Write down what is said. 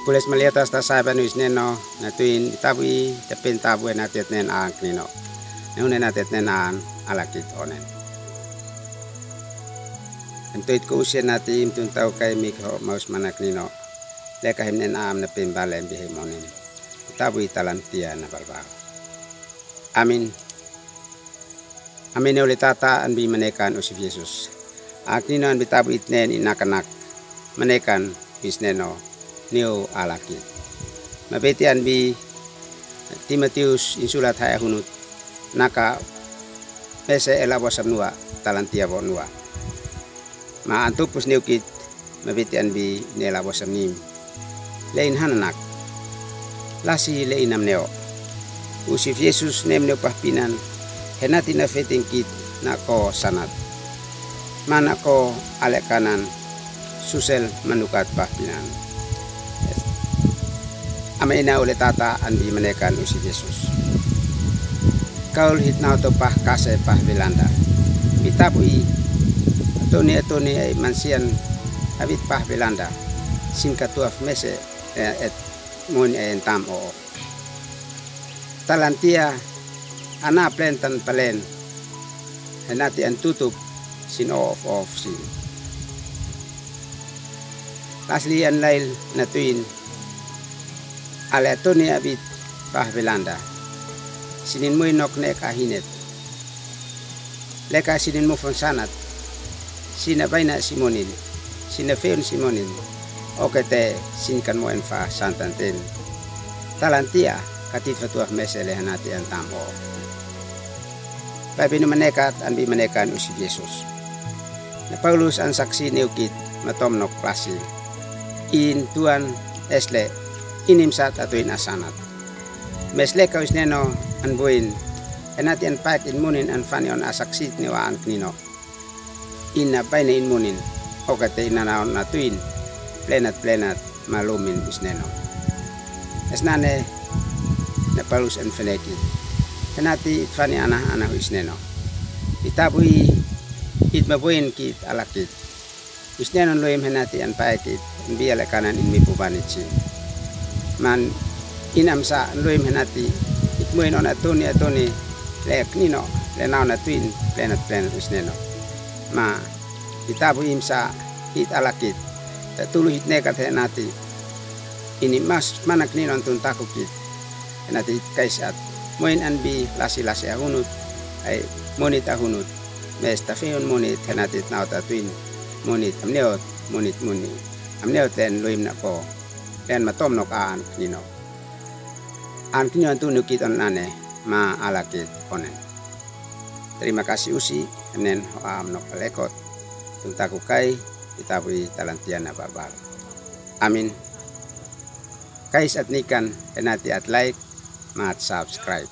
Kules melihat asta saban wis neno natuin tabi tepin tabu natet nen ang nino. Nune natet nen ang alakit onen. Antuit ko usian natin tun tau kay mikro maus manak nino. Leka himnen am na pimbalen bihimonin. Tabu talantia na balbao. Amin. Amin ulit tata an bi manekan usif Yesus. Aknino an bitabu itnen inakanak manekan bisneno niu alakit. Mabetian bi Timotius insulat haya hunut naka pese elabosam nua talantia bonua. Ma antupus niukit mabetian bi nelabosam nim. Lein hananak lasi leinam neo. Usif Yesus nem neo pahpinan henati na feting kit na ko sanat. Mana ko alek kanan susel manukat pahpinan. Amaina ulit tata an bi manekan usif Yesus. Kaul hitna to pah kase pah Belanda. Bitapui atoni ay mansian habit pah Belanda. Singkatuaf mese et mun en tam o. Talantia ana plentan palen. Henati an tutup sin of sin. Paslian lail natuin aletoni abit pah Belanda. Sinin mo inok nek ahinet. Leka sinin mo fonsanat. Sinabay na simonin. Sinafeon simonin. Okete sinkan mo enfa santantin. Talantia katit fatuah mesele hanati ang tamo. Babi manekat an bi manekan usif Yesus. Na Paulus ang saksi niukit matomnok klasi. In tuan esle inimsat atuin asanat. Mesle kaus neno an buin enati an pak in munin an fanion asaksit niwa an knino. Inna paine in munin okate inanaon natuin plenat malumin isneno. Esnane na Paulus en feneki. Enati fani anah isneno. Itabui it mabuin kit alakit. Isneno loim henati an paikit biale kanan in mipubanitsi. Man inamsa loim henati itmuin on atoni lek nino lenau natuin plenat isneno. Ma itabu imsa hit alakit tatulu hit nekat henati ini mas manak nino antun takukit henati hit kaisat moin anbi lasi ahunut ay monit ahunut mes tafeon monit henati nau tatuin monit amneot monit muni amneot ten loim nako ten matom nok aan nino an kinyo antun nukit on ane ma alakit onen. Terima kasih usi enen hoam nok lekot tuntaku kai itabui talantiana babal. Amin. Kais at nikan enati at like mat subscribe.